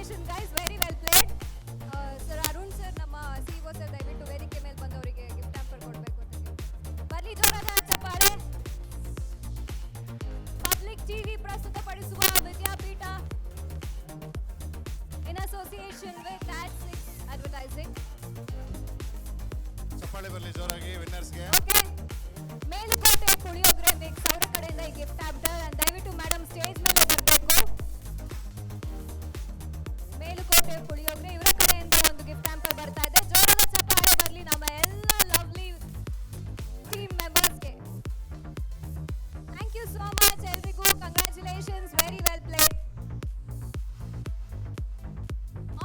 Congratulation guys, very well played. Sir Arun sir, ನಮ್ಮ CEO sir, ದಯವಿಟ್ಟು ವೇದಿಕೆ ಮೇಲೆ ಬಂದವರಿಗೆ ಗಿಫ್ಟ್ ಹ್ಯಾಂಪರ್ ಕೊಡಬೇಕು ಅಂತ ಹೇಳಿ ಬರ್ಲಿ. ಜೋರಾದ ಚಪ್ಪಾಳೆ. ಪಬ್ಲಿಕ್ ಟಿವಿ ಪ್ರಸ್ತುತಪಡಿಸುವ ವಿದ್ಯಾಪೀಠ ಇನ್ ಅಸೋಸಿಯೇಷನ್ ವಿತ್ ಆಡ್6 ಅಡ್ವರ್ಟೈಸಿಂಗ್. ಚಪ್ಪಾಳೆ ಬರಲಿ ಜೋರಾಗಿ ವಿನ್ನರ್ಸ್ಗೆ. ಓಕೆ, ಮೇಲುಕೋಟೆ ಪುಳಿಯೋಗರೆ ಮಿಕ್ಸ್ ಅವರ ಕಡೆಯಿಂದ ಈ ಗಿಫ್ಟ್ ಹ್ಯಾಂಪರ್. ದಯವಿಟ್ಟು ಮೇಡಮ್ ಸ್ಟೇಜ್ ಮೇಲೆ ಬರಬೇಕು. ಮೇಲುಕೋಟೆ ಪುಳಿಯೋಗರೆ ಇವರ ಕಡೆಯಿಂದ ಒಂದು ಗಿಫ್ಟ್ ಹ್ಯಾಂಪರ್ ಬರ್ತಾ ಇದೆ. ಜೋರಾದ ಚಪ್ಪಾಳೆ ಬರಲಿ ನಮ್ಮ ಎಲ್ಲ ಲವ್ಲಿ ಟೀಮ್ ಮೆಂಬರ್ಸ್ಗೆ. ಥ್ಯಾಂಕ್ ಯು ಸೋ ಮಚ್ ಎಲ್ರಿಗೂ. Congratulations, very well played.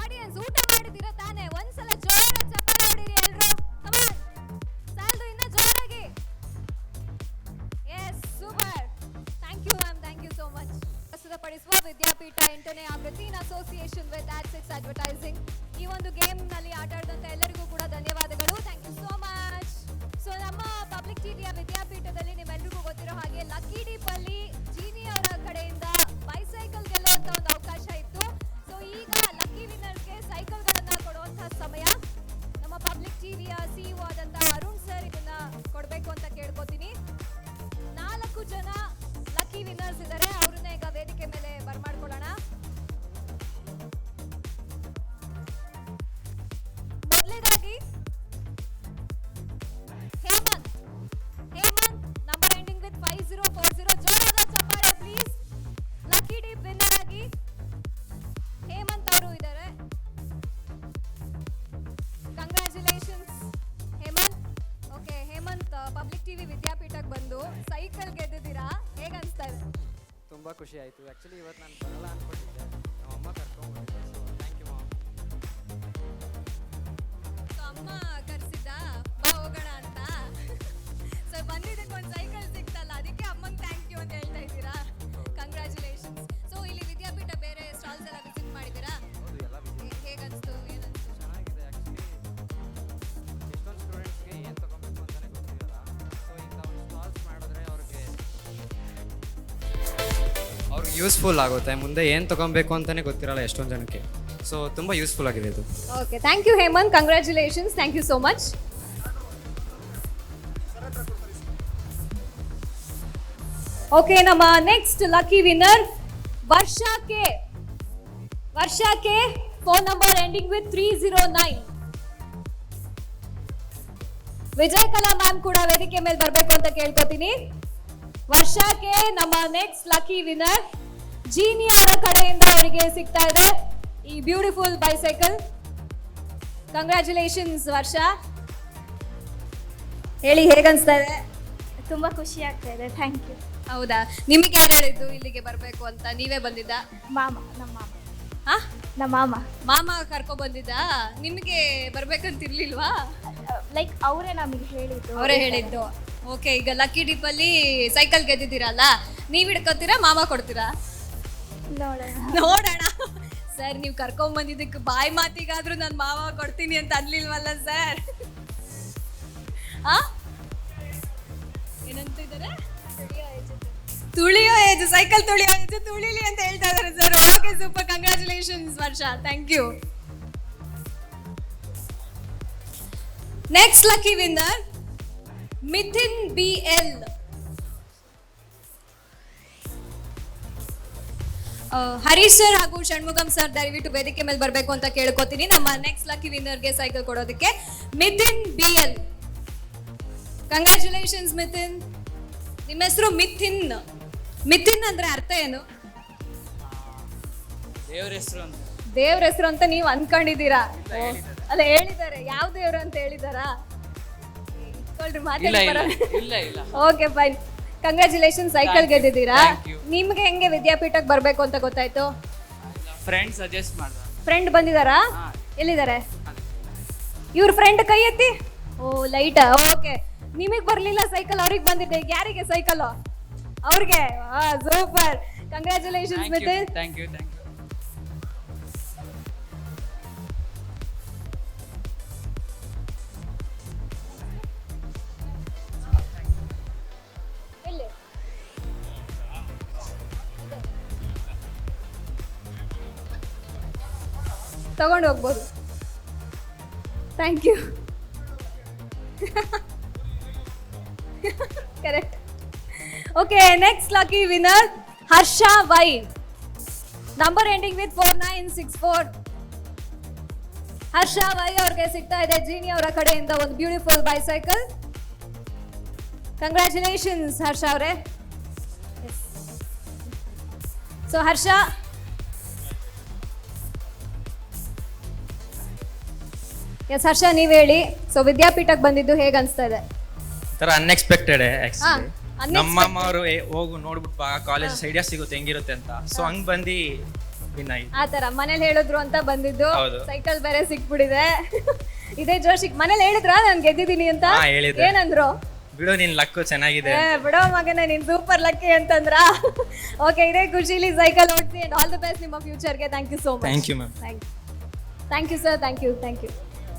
Audience, ಊಟ ಮಾಡಿದ್ದೀರಾ ತಾನೇ? ಒಂದ್ಸಲ ಜೋರಾದ ಚಪ್ಪಾಳೆ ಹೊಡೀರಿ ಎಲ್ರು. ಕಮಾನ್, ಸಾಲ್ದು ಇನ್ನ ಜೋರಾಗಿ. Yes, super. Thank you ma'am, thank you so much. ಪ್ರಸ್ತುತಪಡಿಸುವ ವಿದ್ಯಾಪೀಠ 8ನೇ ಆವೃತ್ತಿ ಇನ್ ಅಸೋಸಿಯೇಷನ್ ವಿತ್ ಆಡ್6 ಅಡ್ವರ್ಟೈಸಿಂಗ್. ಈ ಒಂದು ಗೇಮ್ ನಲ್ಲಿ ಆಟ ಆಡಿದಂತ ಎಲ್ಲರಿಗೂ ಕೂಡ ಧನ್ಯವಾದಗಳು. Thank you so much. So ನಮ್ಮ ಪಬ್ಲಿಕ್ ಟಿವಿಯ ವಿದ್ಯಾಪೀಠದಲ್ಲಿ ನಿಮ್ಮೆಲ್ಲರಿಗೂ ಗೊತ್ತಿರೋ ಹಾಗೆ ಲಕ್ಕಿ ಡೀಪ್ ಅಲ್ಲಿ ಜೀನಿ ಅವರ ಕಡೆಯಿಂದ ಬೈಸೈಕಲ್ ಗೆಲ್ಲುವಂತ ಒಂದು ಅವಕಾಶ ಇತ್ತು. ಸೊ ಈಗ ಲಕ್ಕಿ ವಿನ್ನರ್ಸ್ಗೆ ಸೈಕಲ್ ಗಳನ್ನ ಕೊಡುವಂತಹ ಸಮಯ. ನಮ್ಮ ಪಬ್ಲಿಕ್ ಟಿವಿಯ ಸಿಇಒ ಆದಂತ ಅರುಣ್ ಸರ್ ಇದನ್ನ ಕೊಡ್ಬೇಕು ಅಂತ ಕೇಳ್ಕೊತೀನಿ. 4 ಜನ ಲಕ್ಕಿ ವಿನ್ನರ್ಸ್ ಇದ್ದಾರೆ, ಅವ್ರನ್ನ ಈಗ ವೇದಿಕೆ ಮೇಲೆ ಬರ್ಮಾಡ್ಕೊಳ್ಳೋಣ. ಮೊದಲನೇದಾಗಿ Hemant. Hemant, number ending with 5040. ಜೋರಾದ ಚಪ್ಪಾಳೆ ಪ್ಲೀಸ್. ಲಕ್ಕಿ ಡೀಪ್ ವಿನ್ನರ್ ಆಗಿ ಹೇಮಂತ್ ಅವರು ಇದ್ದಾರೆ. Congratulations Hemant. Okay Hemant, public TV ವಿದ್ಯಾಪೀಠಕ್ಕೆ ಬಂದು ಸೈಕಲ್ ಗೆದ್ದಿದ್ದೀರಾ, ಹೇಗೆ ಅನಿಸ್ತಾ ಇದೆ? ತುಂಬ ಖುಷಿ ಆಯಿತು. ಆ್ಯಕ್ಚುಲಿ ಇವತ್ತು ನಾನು ಬರಲ್ಲ ಅಂದ್ಕೊಂಡಿದ್ದೆ, ನಮ್ಮ ಅಮ್ಮ ಕರ್ಕೊಂಡ್ಬಂದಿದ್ದೆ. So thank you mom. So ಅಮ್ಮ ಕರೆಸಿದ್ದ ಬಾ ಹೋಗೋಣ ಅಂತ. ಸೊ ಬಂದಿದ್ದಕ್ಕೆ ಒಂದು ಸೈಕಲ್ ಸಿಕ್ತಲ್ಲ, ಅದಕ್ಕೆ ಅಮ್ಮಂಗೆ ಥ್ಯಾಂಕ್ ಯು ಅಂತ ಹೇಳ್ತಾ ಇದ್ದೀರಾ. ಕಂಗ್ರ್ಯಾಚುಲೇಷನ್ಸ್. ಸೊ ಇಲ್ಲಿ ವಿದ್ಯಾಪೀಠ ಬೇರೆ ಸ್ಟಾಲ್ಸ್ ಎಲ್ಲ ವಿಸಿಟ್ ಮಾಡಿದ್ದೀರಾ? ಹೌದು, ಎಲ್ಲ ಹೇಗೆ ಅನಿಸ್ತು, ಏನನ್ಸ್ತು? ಚೆನ್ನಾಗಿದೆ. ಆ್ಯಕ್ಚುಲಿ ಎಷ್ಟೊಂದು ಸ್ಟೂಡೆಂಟ್ಸ್ಗೆ ಏನು ತೊಗೊಬೇಕು ಅಂತಲೇ ಗೊತ್ತಿರಲ್ಲ. ಸೊ ಇಂಥ ಒಂದು ಸ್ಟಾಲ್ಸ್ ಮಾಡಿದ್ರೆ ಅವ್ರಿಗೆ ಯೂಸ್ಫುಲ್ ಆಗುತ್ತೆ. ಮುಂದೆ ಏನು ತೊಗೊಬೇಕು ಅಂತಲೇ ಗೊತ್ತಿರಲ್ಲ ಎಷ್ಟೊಂದು ಜನಕ್ಕೆ. ಸೊ ತುಂಬ ಯೂಸ್ಫುಲ್ ಆಗಿದೆ ಇದು. Okay, thank you Hemant. Congratulations, thank you so much. Okay, ನಮ್ಮ next lucky winner Varsha K. Varsha K, phone number ending with 309. Vijay Kala ma'am ಕೂಡ ವೇದಿಕೆ ಮೇಲೆ ಬರಬೇಕು ಅಂತ ಕೇಳ್ಕೊತೀನಿ. ವರ್ಷಾ ಕೆ, ನಮ್ಮ ನೆಕ್ಸ್ಟ್ ಲಕ್ಕಿ ವಿನ್ನರ್. ಜೀನಿ ಅವರ ಕಡೆಯಿಂದ ಅವರಿಗೆ ಸಿಗ್ತಾ ಇದೆ ಈ ಬ್ಯೂಟಿಫುಲ್ ಬೈಸೈಕಲ್. ಕಂಗ್ರ್ಯಾಚುಲೇಷನ್ಸ್ ವರ್ಷಾ. ಹೇಳಿ, ಹೇಗನ್ಸ್ತಾ ಇದೆ? ತುಂಬ ಖುಷಿ ಆಗ್ತಾ ಇದೆ. Thank you. ಹೌದಾ, ನಿಮಗೆ ಯಾರು ಹೇಳಿದ್ದು ಇಲ್ಲಿಗೆ ಬರಬೇಕು ಅಂತ? ನೀವೇ ಬಂದಿದ್ದ? ಮಾಮ, ನಮ್ಮ ಮಾಮ. ಹಾ, ನಮ್ಮ ಮಾಮ ಮಾಮ ಕರ್ಕೊ ಬಂದಿದ್ದ? ನಿಮಗೆ ಬರ್ಬೇಕಂತ ಇರ್ಲಿಲ್ವಾ? ಲೈಕ್ ಅವರೇ ನಮಗೆ ಹೇಳಿದ್ದು. ಅವರೇ ಹೇಳಿದ್ದು. ಓಕೆ, ಈಗ ಲಕ್ಕಿ ಡಿಪ್ ಅಲ್ಲಿ ಸೈಕಲ್ ಗೆದ್ದಿದ್ದೀರಲ್ಲ, ನೀವ್ ಹಿಡ್ಕೊತೀರಾ ಮಾಮ ಕೊಡ್ತೀರಾ? ನೋಡೋಣ. ನೋಡೋಣ. ಸರ್, ನೀವು ಕರ್ಕೊಂಡ್ ಬಂದಿದ್ದಕ್ಕೆ ಬಾಯಿ ಮಾತಿಗಾದ್ರೂ ನಾನು ಮಾವ ಕೊಡ್ತೀನಿ ಅಂತ ಅನ್ಲಿಲ್ವಲ್ಲ ಸರ್? ಆ ಏನಂತಿದ್ದಾರೆ? ತುಳಿಯೋ ಏಜ್, ಸೈಕಲ್ ತುಳಿಯೋ ಏಜ್, ತುಳಿಲಿ ಅಂತ ಹೇಳ್ತಾ ಇದ್ದಾರೆ ಸರ್. Okay, super. Congratulations Varsha, thank you. Next lucky winner Mithin BL. Harish sir ಹಾಗೂ ಷಣ್ಮುಗಂ ಸರ್ ದಯವಿಟ್ಟು ವೇದಿಕೆ ಮೇಲೆ ಬರಬೇಕು ಅಂತ ಕೇಳ್ಕೊತೀನಿ. ನಮ್ಮ ನೆಕ್ಸ್ಟ್ ಲಕ್ಕಿ ವಿನ್ನರ್ಗೆ ಸೈಕಲ್ ಕೊಡೋದಕ್ಕೆ ಮಿಥಿನ್ BL. ಕಂಗ್ರ್ಯಾಚುಲೇಷನ್ಸ್ ಮಿಥಿನ್. ನಿಮ್ಮ ಹೆಸರು ಮಿಥಿನ್. ಮಿಥಿನ್ ಅಂದ್ರೆ ಅರ್ಥ ಏನು? ದೇವ್ರ ಹೆಸರು ಅಂತ. ದೇವ್ರ ಹೆಸರು ಅಂತ ನೀವು ಅನ್ಕೊಂಡಿದ್ದೀರಾ? ಅಲ್ಲ, ಹೇಳಿದ್ದಾರೆ. ಯಾವ ದೇವ್ರು ಅಂತ ಹೇಳಿದಾರಾ? Okay, fine. ಕಂಗ್ರ್ಯಾಚುಲೇಷನ್, ಸೈಕಲ್ ಗೆದ್ದಿದ್ದೀರಾ. ನಿಮ್ಗೆ ಹೆಂಗೆ ವಿದ್ಯಾಪೀಠಕ್ಕೆ ಬರಬೇಕು ಅಂತ ಗೊತ್ತಾಯ್ತು? ಫ್ರೆಂಡ್ ಸಜೆಸ್ಟ್ ಮಾಡ್ದ. ಫ್ರೆಂಡ್ ಬಂದಿದಾರಾ? ಎಲ್ಲಿದ್ದಾರೆ ಇವ್ರ ಫ್ರೆಂಡ್? ಕೈ ಎತ್ತಿ. ಓ, ಲೈಟಾ? ಓಕೆ, ನಿಮಗೆ ಬರ್ಲಿಲ್ಲ ಸೈಕಲ್, ಅವ್ರಿಗೆ ಬಂದಿದೆ. ಯಾರಿಗೆ ಸೈಕಲ್? ಅವ್ರಿಗೆ. Super. Congratulations Mithin. Thank you. ತಗೊಂಡು ಹೋಗ್ಬೋದು. Thank you. Correct. Okay, next lucky winner Harsha Y, number ending with 4964. Harsha Y ಅವ್ರಿಗೆ ಸಿಗ್ತಾ ಇದೆ ಜೀನಿ ಅವರ ಕಡೆಯಿಂದ ಒಂದು ಬ್ಯೂಟಿಫುಲ್ ಬೈಸೈಕಲ್. ಕಂಗ್ರ್ಯಾಚುಲೇಷನ್ಸ್ ಹರ್ಷ ಅವರೇ. ಸೊ ಹರ್ಷ, ಎಸ್ ಹರ್ಷ ನೀವು ಹೇಳಿ. ಸೊ ವಿದ್ಯಾಪೀಠಕ್ಕೆ ಬಂದಿದ್ದು ಹೇಗೆ ಅನಿಸ್ತಾ ಇದೆ? ತರ ಅನ್ಎಕ್ಸ್ಪೆಕ್ಟೆಡ್ ಹಾ, ನಮ್ಮ ಅಮ್ಮ ಅವರು ಹೋಗು ನೋಡ್ಬಿಟ್ಟು ಬಾ ಕಾಲೇಜ್ ಐಡಿಯಾ ಸಿಗುತ್ತೆ ಹೆಂಗಿರುತ್ತೆ ಅಂತ. ಸೊ ಹಂಗ್ ಬಂದು ವಿನ್ ಆಯ್ತು. ಆ ತರ ಮನೇಲಿ ಹೇಳಿದ್ರು ಅಂತ ಬಂದಿದ್ದು. ಹೌದು. ಸೈಕಲ್ ಬೇರೆ ಸಿಕ್ಬಿಟ್ಟಿದೆ. ಇದೇ ಜೋಶಿಗೆ ಮನೇಲಿ ಹೇಳಿದ್ರ ನಾನು ಗೆದ್ದಿದ್ದೀನಿ ಅಂತ? ಹಾ, ಹೇಳಿದ್ರು. ಏನಂದ್ರು? ಬಿಡು ನಿನ್ ಲಕ್ಕು ಚೆನ್ನಾಗಿದೆ. ಬಿಡೋ ಮಗನೇ, ನೀನ್ ಸೂಪರ್ ಲಕ್ಕಿ ಅಂತಂದ್ರ. ಓಕೆ, ಇದೇ ಖುಷಿಲಿ ಸೈಕಲ್ ಓಡಿಸಿ ಅಂಡ್ ಆಲ್ ದಿ ಬೆಸ್ಟ್ ನಿಮ್ಮ ಫ್ಯೂಚರ್ಗೆ. Thank you so much. Thank you ma'am. Thank you sir. Thank you.